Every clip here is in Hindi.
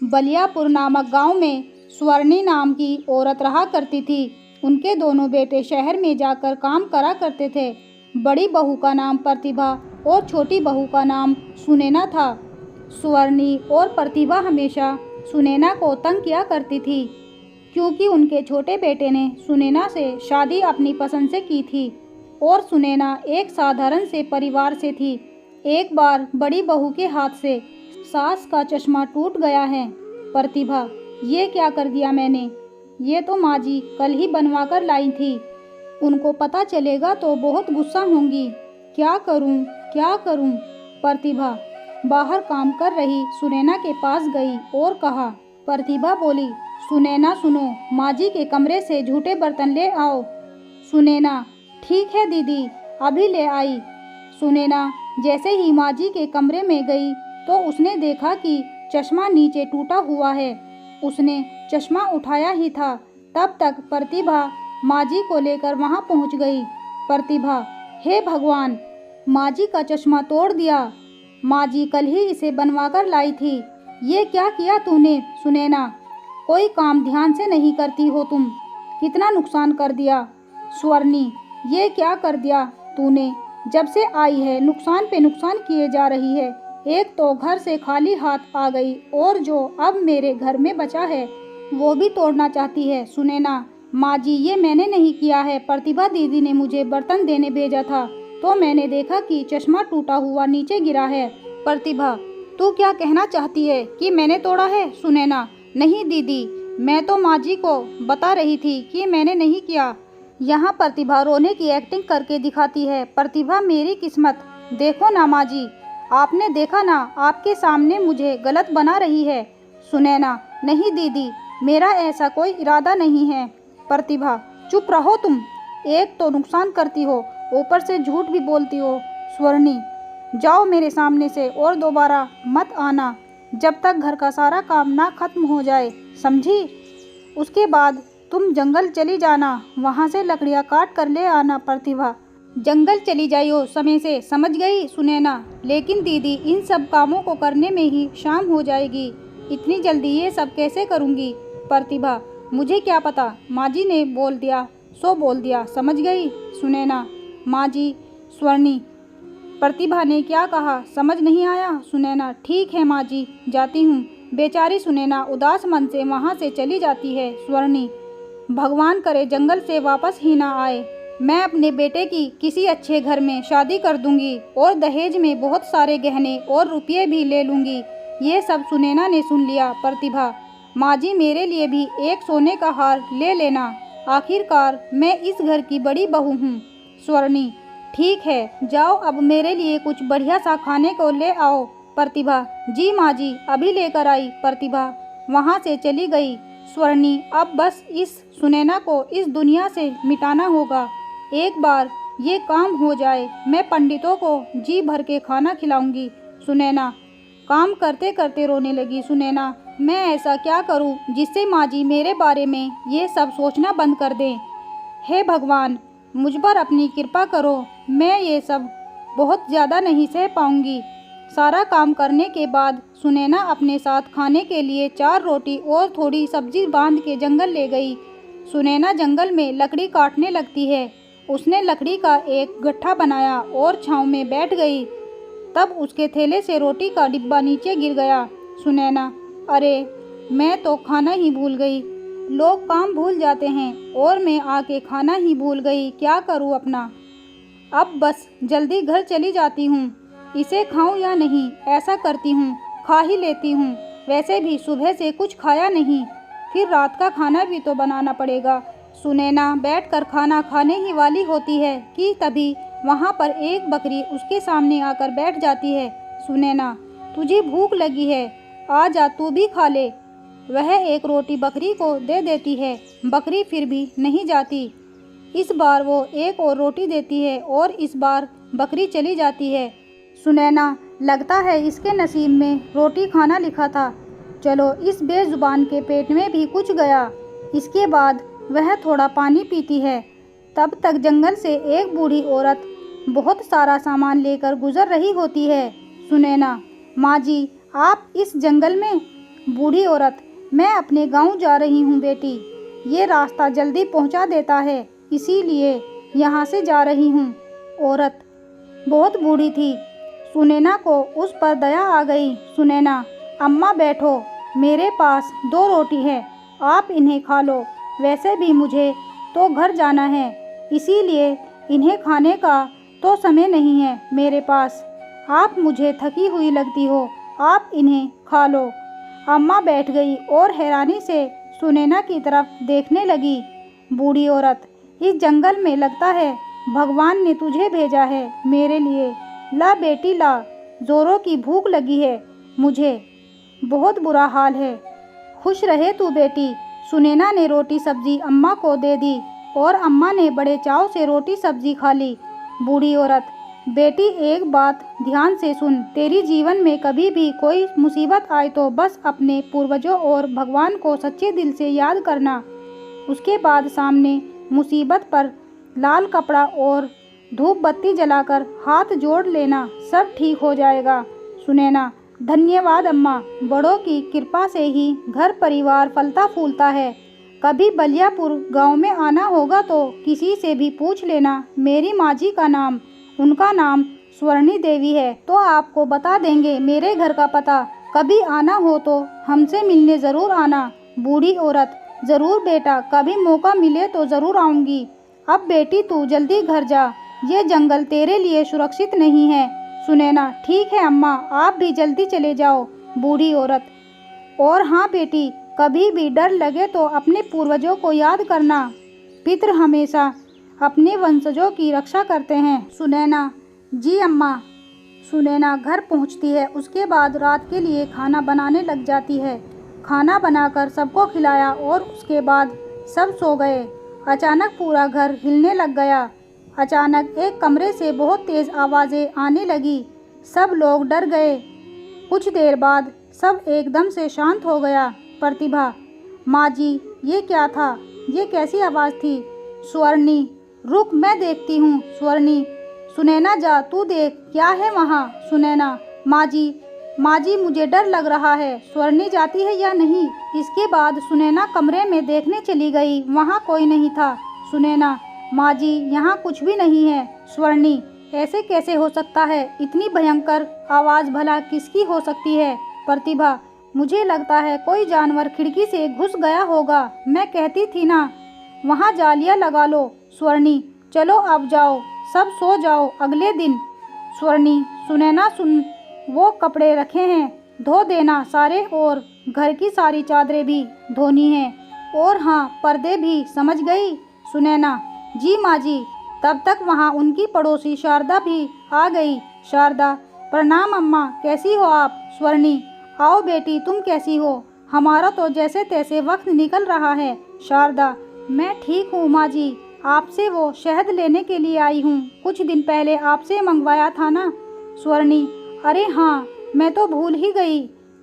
बलियापुर नामक गांव में स्वर्णी नाम की औरत रहा करती थी। उनके दोनों बेटे शहर में जाकर काम करा करते थे। बड़ी बहू का नाम प्रतिभा और छोटी बहू का नाम सुनैना था। स्वर्णी और प्रतिभा हमेशा सुनैना को तंग किया करती थी, क्योंकि उनके छोटे बेटे ने सुनैना से शादी अपनी पसंद से की थी और सुनैना एक साधारण से परिवार से थी। एक बार बड़ी बहू के हाथ से सास का चश्मा टूट गया है। प्रतिभा, ये क्या कर दिया मैंने? ये तो माँ जी कल ही बनवा कर लाई थी। उनको पता चलेगा तो बहुत गुस्सा होंगी। क्या करूं, क्या करूं? प्रतिभा बाहर काम कर रही सुनैना के पास गई और कहा। प्रतिभा बोली, सुनैना सुनो, माँ जी के कमरे से झूठे बर्तन ले आओ। सुनैना, ठीक है दीदी, अभी ले आई। सुनैना जैसे ही माँ जी के कमरे में गई तो उसने देखा कि चश्मा नीचे टूटा हुआ है। उसने चश्मा उठाया ही था, तब तक प्रतिभा माँ जी को लेकर वहाँ पहुँच गई। प्रतिभा, हे भगवान, माँ जी का चश्मा तोड़ दिया। माँ जी कल ही इसे बनवा कर लाई थी। ये क्या किया तूने सुनैना? कोई काम ध्यान से नहीं करती हो तुम, कितना नुकसान कर दिया। स्वर्णी, ये क्या कर दिया तूने? जब से आई है नुकसान पे नुकसान किए जा रही है। एक तो घर से खाली हाथ आ गई और जो अब मेरे घर में बचा है वो भी तोड़ना चाहती है। सुनैना, माँ जी ये मैंने नहीं किया है। प्रतिभा दीदी ने मुझे बर्तन देने भेजा था तो मैंने देखा कि चश्मा टूटा हुआ नीचे गिरा है। प्रतिभा, तू क्या कहना चाहती है कि मैंने तोड़ा है? सुनैना, नहीं दीदी, मैं तो माँ जी को बता रही थी कि मैंने नहीं किया। यहाँ प्रतिभा रोने की एक्टिंग करके दिखाती है। प्रतिभा, मेरी किस्मत देखो ना माँ जी, आपने देखा ना, आपके सामने मुझे गलत बना रही है। सुनैना, नहीं दीदी, मेरा ऐसा कोई इरादा नहीं है। प्रतिभा, चुप रहो तुम, एक तो नुकसान करती हो, ऊपर से झूठ भी बोलती हो। स्वर्णी, जाओ मेरे सामने से और दोबारा मत आना जब तक घर का सारा काम ना खत्म हो जाए, समझी? उसके बाद तुम जंगल चली जाना, वहाँ से लकड़ियाँ काट कर ले आना। प्रतिभा, जंगल चली जाइयो समय से, समझ गई सुनैना? लेकिन दीदी, इन सब कामों को करने में ही शाम हो जाएगी, इतनी जल्दी ये सब कैसे करूँगी? प्रतिभा, मुझे क्या पता, माँ जी ने बोल दिया सो बोल दिया, समझ गई सुनैना? माँ जी। स्वर्णी, प्रतिभा ने क्या कहा समझ नहीं आया? सुनैना, ठीक है माँ जी, जाती हूँ। बेचारी सुनैना उदास मन से वहाँ से चली जाती है। स्वर्णी, भगवान करे जंगल से वापस ही ना आए। मैं अपने बेटे की किसी अच्छे घर में शादी कर दूंगी और दहेज में बहुत सारे गहने और रुपये भी ले लूंगी। ये सब सुनैना ने सुन लिया। प्रतिभा, माँ जी मेरे लिए भी एक सोने का हार ले लेना, आखिरकार मैं इस घर की बड़ी बहू हूँ। स्वर्णी, ठीक है, जाओ अब मेरे लिए कुछ बढ़िया सा खाने को ले आओ। प्रतिभा, जी माँ जी, अभी लेकर आई। प्रतिभा वहाँ से चली गई। स्वर्णी, अब बस इस सुनैना को इस दुनिया से मिटाना होगा। एक बार ये काम हो जाए, मैं पंडितों को जी भर के खाना खिलाऊंगी। सुनैना काम करते करते रोने लगी। सुनैना, मैं ऐसा क्या करूं जिससे माँ जी मेरे बारे में ये सब सोचना बंद कर दें? हे भगवान, मुझ पर अपनी कृपा करो, मैं ये सब बहुत ज़्यादा नहीं सह पाऊंगी। सारा काम करने के बाद सुनैना अपने साथ खाने के लिए 4 रोटी और थोड़ी सब्जी बांध के जंगल ले गई। सुनैना जंगल में लकड़ी काटने लगती है। उसने लकड़ी का एक गट्ठा बनाया और छांव में बैठ गई। तब उसके थैले से रोटी का डिब्बा नीचे गिर गया। सुनैना, अरे मैं तो खाना ही भूल गई। लोग काम भूल जाते हैं और मैं आके खाना ही भूल गई, क्या करूँ अपना? अब बस जल्दी घर चली जाती हूँ। इसे खाऊं या नहीं, ऐसा करती हूँ, खा ही लेती हूँ। वैसे भी सुबह से कुछ खाया नहीं, फिर रात का खाना भी तो बनाना पड़ेगा। सुनैना बैठकर खाना खाने ही वाली होती है कि तभी वहाँ पर एक बकरी उसके सामने आकर बैठ जाती है। सुनैना, तुझे भूख लगी है, आ जा तू भी खा ले। वह एक रोटी बकरी को दे देती है। बकरी फिर भी नहीं जाती। इस बार वो एक और रोटी देती है और इस बार बकरी चली जाती है। सुनैना, लगता है इसके नसीब में रोटी खाना लिखा था। चलो इस बेजुबान के पेट में भी कुछ गया। इसके बाद वह थोड़ा पानी पीती है। तब तक जंगल से एक बूढ़ी औरत बहुत सारा सामान लेकर गुजर रही होती है। सुनैना, माँ जी आप इस जंगल में बूढ़ी औरत, मैं अपने गांव जा रही हूँ बेटी। ये रास्ता जल्दी पहुँचा देता है, इसीलिए यहाँ से जा रही हूँ। औरत बहुत बूढ़ी थी। सुनैना को उस पर दया आ गई। सुनैना, अम्मा बैठो, मेरे पास 2 रोटी है, आप इन्हें खा लो। वैसे भी मुझे तो घर जाना है, इसीलिए इन्हें खाने का तो समय नहीं है मेरे पास। आप मुझे थकी हुई लगती हो, आप इन्हें खा लो। अम्मा बैठ गई और हैरानी से सुनैना की तरफ देखने लगी। बूढ़ी औरत, इस जंगल में लगता है भगवान ने तुझे भेजा है मेरे लिए। ला बेटी ला, जोरों की भूख लगी है मुझे, बहुत बुरा हाल है। खुश रहे तू बेटी। सुनैना ने रोटी सब्जी अम्मा को दे दी और अम्मा ने बड़े चाव से रोटी सब्जी खा ली। बूढ़ी औरत, बेटी एक बात ध्यान से सुन, तेरी जीवन में कभी भी कोई मुसीबत आए तो बस अपने पूर्वजों और भगवान को सच्चे दिल से याद करना। उसके बाद सामने मुसीबत पर लाल कपड़ा और धूप बत्ती जलाकर हाथ जोड़ लेना, सब ठीक हो जाएगा। सुनैना, धन्यवाद अम्मा, बड़ों की कृपा से ही घर परिवार फलता फूलता है। कभी बलियापुर गांव में आना होगा तो किसी से भी पूछ लेना मेरी माँ जी का नाम। उनका नाम स्वर्णी देवी है, तो आपको बता देंगे मेरे घर का पता। कभी आना हो तो हमसे मिलने ज़रूर आना। बूढ़ी औरत, ज़रूर बेटा, कभी मौका मिले तो ज़रूर आऊँगी। अब बेटी तू जल्दी घर जा, ये जंगल तेरे लिए सुरक्षित नहीं है। सुनैना, ठीक है अम्मा, आप भी जल्दी चले जाओ। बूढ़ी औरत, और हाँ बेटी, कभी भी डर लगे तो अपने पूर्वजों को याद करना, पितृ हमेशा अपने वंशजों की रक्षा करते हैं। सुनैना, जी अम्मा। सुनैना घर पहुंचती है, उसके बाद रात के लिए खाना बनाने लग जाती है। खाना बनाकर सबको खिलाया और उसके बाद सब सो गए। अचानक पूरा घर हिलने लग गया। अचानक एक कमरे से बहुत तेज़ आवाज़ें आने लगी। सब लोग डर गए। कुछ देर बाद सब एकदम से शांत हो गया। प्रतिभा, माँ जी, ये क्या था? ये कैसी आवाज़ थी? स्वर्णी, रुक, मैं देखती हूँ। स्वर्णी, सुनैना जा, तू देख क्या है वहाँ। सुनैना, माँ जी मुझे डर लग रहा है। स्वर्णी जाती है या नहीं? इसके बाद सुनैना कमरे में देखने चली गई, वहाँ कोई नहीं था। सुनैना, माँ जी, यहाँ कुछ भी नहीं है। स्वर्णी, ऐसे कैसे हो सकता है? इतनी भयंकर आवाज़ भला किसकी हो सकती है? प्रतिभा, मुझे लगता है कोई जानवर खिड़की से घुस गया होगा। मैं कहती थी ना, वहाँ जालियाँ लगा लो। स्वर्णी, चलो अब जाओ, सब सो जाओ, अगले दिन। स्वर्णी, सुनैना सुन, वो कपड़े रखे हैं, धो देना सारे, और घर की सारी चादरें भी धोनी हैं, और हाँ, पर्दे भी, समझ गई? सुनैना, जी माँ जी। तब तक वहाँ उनकी पड़ोसी शारदा भी आ गई। शारदा, प्रणाम अम्मा, कैसी हो आप? स्वर्णी, आओ बेटी, तुम कैसी हो? हमारा तो जैसे तैसे वक्त निकल रहा है। शारदा, मैं ठीक हूँ माँ जी, आपसे वो शहद लेने के लिए आई हूँ, कुछ दिन पहले आपसे मंगवाया था ना। स्वर्णी, अरे हाँ, मैं तो भूल ही गई।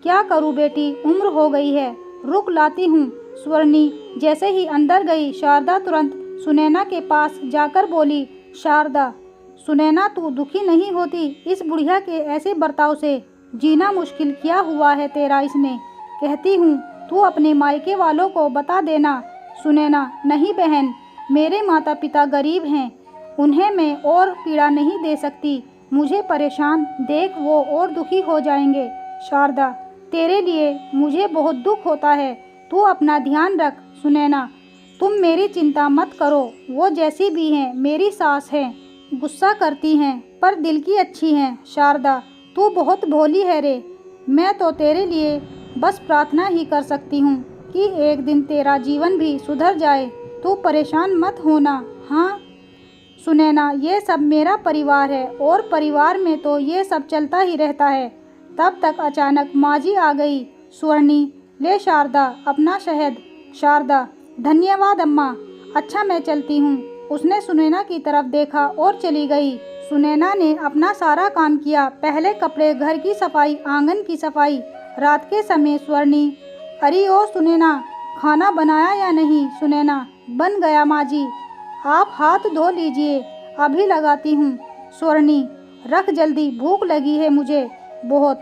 क्या करूँ बेटी, उम्र हो गई है, रुक लाती हूँ। स्वर्णी जैसे ही अंदर गई, शारदा तुरंत सुनैना के पास जाकर बोली, शारदा, सुनैना तू दुखी नहीं होती इस बुढ़िया के ऐसे बर्ताव से? जीना मुश्किल किया हुआ है तेरा इसने। कहती हूँ तू अपने मायके वालों को बता देना। सुनैना, नहीं बहन, मेरे माता पिता गरीब हैं, उन्हें मैं और पीड़ा नहीं दे सकती। मुझे परेशान देख वो और दुखी हो जाएंगे। शारदा, तेरे लिए मुझे बहुत दुख होता है, तू अपना ध्यान रख। सुनैना, तुम मेरी चिंता मत करो, वो जैसी भी हैं मेरी सास हैं, गुस्सा करती हैं पर दिल की अच्छी हैं। शारदा, तू बहुत भोली है रे, मैं तो तेरे लिए बस प्रार्थना ही कर सकती हूँ कि एक दिन तेरा जीवन भी सुधर जाए, तू परेशान मत होना। हाँ सुनैना, ये सब मेरा परिवार है और परिवार में तो ये सब चलता ही रहता है। तब तक अचानक माँ जी आ गई। स्वर्णी, ले शारदा अपना शहद। शारदा, धन्यवाद अम्मा, अच्छा मैं चलती हूँ। उसने सुनैना की तरफ देखा और चली गई। सुनैना ने अपना सारा काम किया, पहले कपड़े, घर की सफाई, आंगन की सफाई। रात के समय स्वर्णी, अरे ओ सुनैना, खाना बनाया या नहीं? सुनैना, बन गया माँ जी, आप हाथ धो लीजिए, अभी लगाती हूँ। स्वर्णी, रख जल्दी, भूख लगी है मुझे बहुत।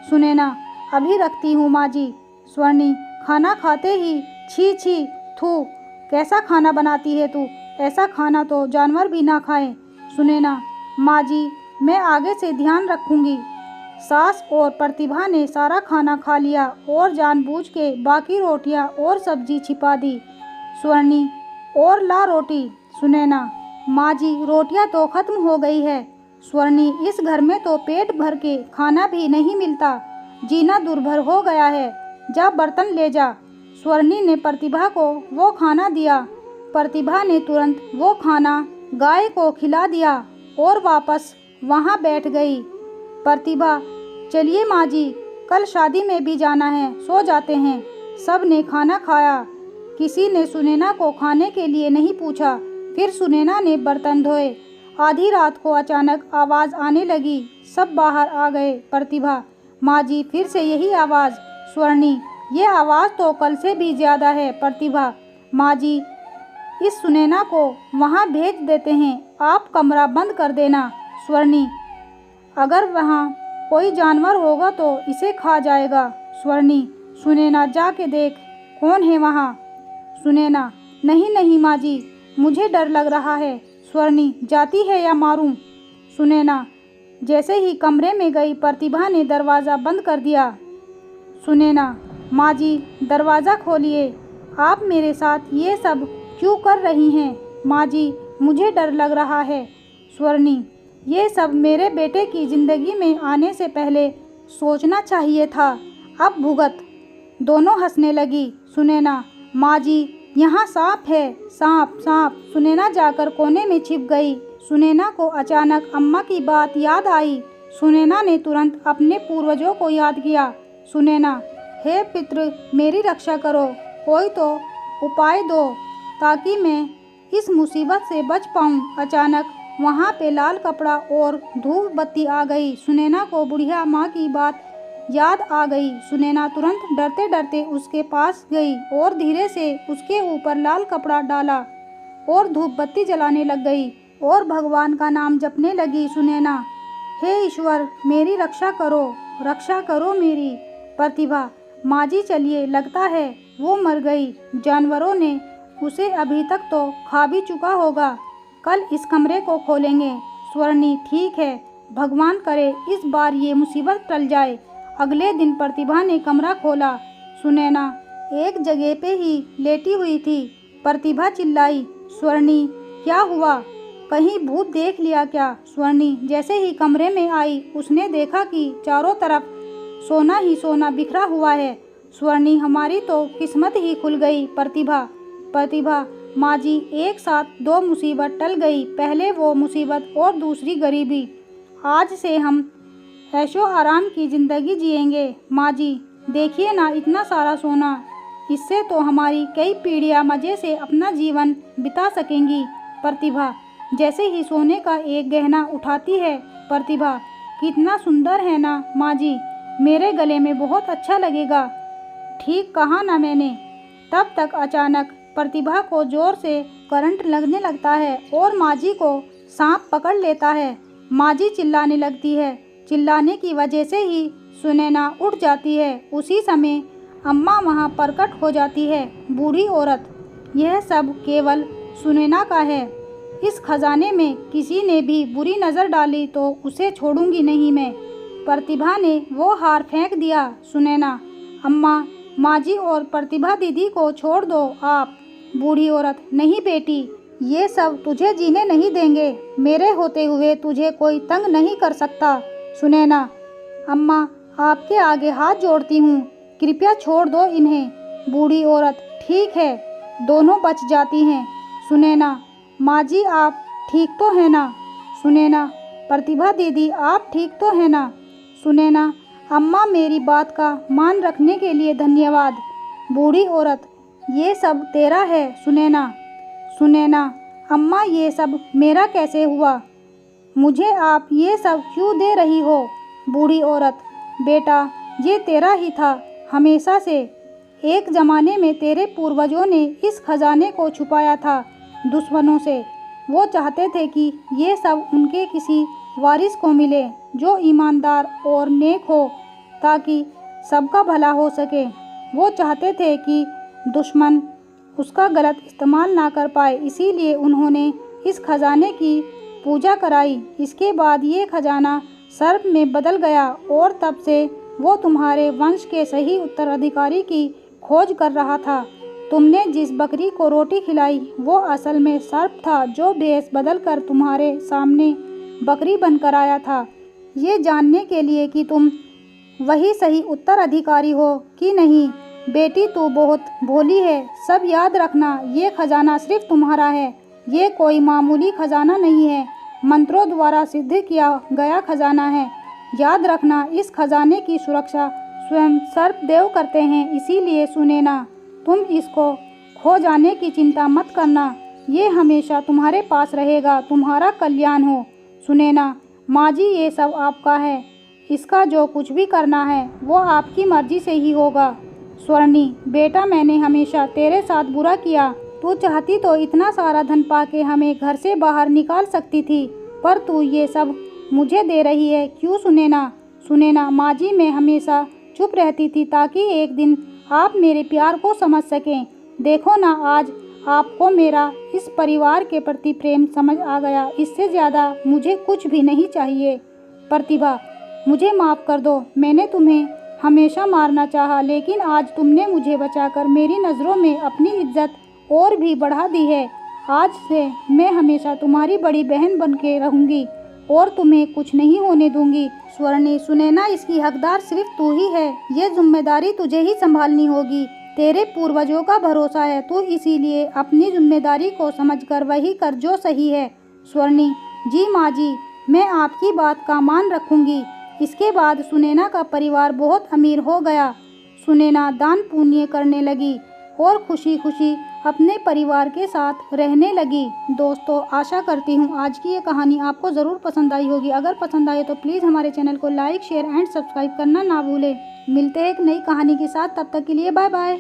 सुनैना, अभी रखती हूँ माँ जी। स्वर्णी खाना खाते ही छी छी थू, कैसा खाना बनाती है तू, ऐसा खाना तो जानवर भी ना खाएं। सुनैना माँ जी मैं आगे से ध्यान रखूँगी। सास और प्रतिभा ने सारा खाना खा लिया और जानबूझ के बाकी रोटियां और सब्जी छिपा दी। स्वर्णी और ला रोटी। सुनैना माँ जी रोटियां तो खत्म हो गई है। स्वर्णी इस घर में तो पेट भर के खाना भी नहीं मिलता, जीना दुर्भर हो गया है, जा बर्तन ले जा। स्वर्णी ने प्रतिभा को वो खाना दिया। प्रतिभा ने तुरंत वो खाना गाय को खिला दिया और वापस वहाँ बैठ गई। प्रतिभा चलिए माँ जी, कल शादी में भी जाना है, सो जाते हैं। सब ने खाना खाया, किसी ने सुनैना को खाने के लिए नहीं पूछा। फिर सुनैना ने बर्तन धोए। आधी रात को अचानक आवाज़ आने लगी, सब बाहर आ गए। प्रतिभा माँ जी फिर से यही आवाज़। स्वर्णी ये आवाज़ तो कल से भी ज़्यादा है। प्रतिभा माँ जी इस सुनैना को वहाँ भेज देते हैं, आप कमरा बंद कर देना। स्वर्णी अगर वहाँ कोई जानवर होगा तो इसे खा जाएगा। स्वर्णी सुनैना जाके देख कौन है वहाँ। सुनैना नहीं नहीं माँ जी मुझे डर लग रहा है। स्वर्णी जाती है या मारूं। सुनैना जैसे ही कमरे में गई प्रतिभा ने दरवाज़ा बंद कर दिया। सुनैना माँ जी दरवाज़ा खोलिए, आप मेरे साथ ये सब क्यों कर रही हैं। माँ जी मुझे डर लग रहा है। स्वर्णी ये सब मेरे बेटे की ज़िंदगी में आने से पहले सोचना चाहिए था, अब भुगत। दोनों हंसने लगी। सुनैना माँ जी यहाँ सांप है, सांप सांप। सुनैना जाकर कोने में छिप गई। सुनैना को अचानक अम्मा की बात याद आई। सुनैना ने तुरंत अपने पूर्वजों को याद किया। सुनैना हे पितृ मेरी रक्षा करो, कोई तो उपाय दो ताकि मैं इस मुसीबत से बच पाऊँ। अचानक वहाँ पे लाल कपड़ा और धूप बत्ती आ गई। सुनैना को बुढ़िया माँ की बात याद आ गई। सुनैना तुरंत डरते डरते उसके पास गई और धीरे से उसके ऊपर लाल कपड़ा डाला और धूप बत्ती जलाने लग गई और भगवान का नाम जपने लगी। सुनैना हे ईश्वर मेरी रक्षा करो मेरी। प्रतिभा माँ जी चलिए, लगता है वो मर गई, जानवरों ने उसे अभी तक तो खा भी चुका होगा, कल इस कमरे को खोलेंगे। स्वर्णी ठीक है, भगवान करे इस बार ये मुसीबत टल जाए। अगले दिन प्रतिभा ने कमरा खोला। सुनैना एक जगह पे ही लेटी हुई थी। प्रतिभा चिल्लाई, स्वर्णी क्या हुआ, कहीं भूत देख लिया क्या। स्वर्णी जैसे ही कमरे में आई उसने देखा कि चारों तरफ सोना ही सोना बिखरा हुआ है। स्वर्णी हमारी तो किस्मत ही खुल गई। प्रतिभा माँ जी एक साथ दो मुसीबत टल गई, पहले वो मुसीबत और दूसरी गरीबी। आज से हम ऐशो आराम की ज़िंदगी जिएंगे। माँ जी देखिए ना इतना सारा सोना, इससे तो हमारी कई पीढ़ियाँ मज़े से अपना जीवन बिता सकेंगी। प्रतिभा जैसे ही सोने का एक गहना उठाती है। प्रतिभा कितना सुंदर है ना माँ जी, मेरे गले में बहुत अच्छा लगेगा। ठीक कहा ना मैंने। तब तक अचानक प्रतिभा को जोर से करंट लगने लगता है और माँ जी को सांप पकड़ लेता है। माँ जी चिल्लाने लगती है। चिल्लाने की वजह से ही सुनैना उठ जाती है। उसी समय अम्मा वहाँ प्रकट हो जाती है। बूढ़ी औरत यह सब केवल सुनैना का है, इस खजाने में किसी ने भी बुरी नज़र डाली तो उसे छोड़ूंगी नहीं मैं। प्रतिभा ने वो हार फेंक दिया। सुनैना अम्मा माँ जी और प्रतिभा दीदी को छोड़ दो आप। बूढ़ी औरत नहीं बेटी, ये सब तुझे जीने नहीं देंगे, मेरे होते हुए तुझे कोई तंग नहीं कर सकता। सुनैना अम्मा आपके आगे हाथ जोड़ती हूँ, कृपया छोड़ दो इन्हें। बूढ़ी औरत ठीक है, दोनों बच जाती हैं। सुनैना माँ जी आप ठीक तो है ना। सुनैना प्रतिभा दीदी आप ठीक तो है ना। सुनैना अम्मा मेरी बात का मान रखने के लिए धन्यवाद। बूढ़ी औरत ये सब तेरा है सुनैना अम्मा ये सब मेरा कैसे हुआ, मुझे आप ये सब क्यों दे रही हो। बूढ़ी औरत बेटा ये तेरा ही था हमेशा से, एक ज़माने में तेरे पूर्वजों ने इस खजाने को छुपाया था दुश्मनों से। वो चाहते थे कि ये सब उनके किसी वारिस को मिले जो ईमानदार और नेक हो, ताकि सबका भला हो सके। वो चाहते थे कि दुश्मन उसका गलत इस्तेमाल ना कर पाए, इसीलिए उन्होंने इस खजाने की पूजा कराई। इसके बाद ये खजाना सर्प में बदल गया और तब से वो तुम्हारे वंश के सही उत्तराधिकारी की खोज कर रहा था। तुमने जिस बकरी को रोटी खिलाई वो असल में सर्प था, जो भेष बदल कर तुम्हारे सामने बकरी बनकर आया था, ये जानने के लिए कि तुम वही सही उत्तराधिकारी हो कि नहीं। बेटी तू बहुत भोली है, सब याद रखना, ये खजाना सिर्फ तुम्हारा है। ये कोई मामूली खजाना नहीं है, मंत्रों द्वारा सिद्ध किया गया खजाना है। याद रखना, इस खजाने की सुरक्षा स्वयं सर्पदेव करते हैं, इसीलिए सुनैना तुम इसको खो जाने की चिंता मत करना, ये हमेशा तुम्हारे पास रहेगा। तुम्हारा कल्याण हो। सुनैना, माँ जी ये सब आपका है, इसका जो कुछ भी करना है वो आपकी मर्जी से ही होगा। स्वर्णी, बेटा मैंने हमेशा तेरे साथ बुरा किया। तू चाहती तो इतना सारा धन पाके हमें घर से बाहर निकाल सकती थी, पर तू ये सब मुझे दे रही है, क्यों सुनैना? सुनैना, माँ जी मैं हमेशा चुप रहती थी ताकि एक दिन आप मेरे प्यार को समझ सकें। देखो ना, आज आपको मेरा इस परिवार के प्रति प्रेम समझ आ गया। इससे ज़्यादा मुझे कुछ भी नहीं चाहिए। प्रतिभा, मुझे माफ़ कर दो, मैंने तुम्हें हमेशा मारना चाहा, लेकिन आज तुमने मुझे बचाकर मेरी नज़रों में अपनी इज्जत और भी बढ़ा दी है। आज से मैं हमेशा तुम्हारी बड़ी बहन बन के रहूँगी और तुम्हें कुछ नहीं होने दूंगी। स्वर्णी, सुनैना इसकी हकदार सिर्फ तू ही है, ये जिम्मेदारी तुझे ही संभालनी होगी। तेरे पूर्वजों का भरोसा है तू, इसीलिए अपनी जिम्मेदारी को समझकर वही कर जो सही है। स्वर्णी, जी माँ जी, मैं आपकी बात का मान रखूंगी। इसके बाद सुनैना का परिवार बहुत अमीर हो गया। सुनैना दान पुण्य करने लगी और खुशी खुशी अपने परिवार के साथ रहने लगी। दोस्तों, आशा करती हूँ आज की ये कहानी आपको ज़रूर पसंद आई होगी। अगर पसंद आए तो प्लीज़ हमारे चैनल को लाइक, शेयर एंड सब्सक्राइब करना ना भूलें। मिलते हैं एक नई कहानी के साथ, तब तक के लिए बाय बाय।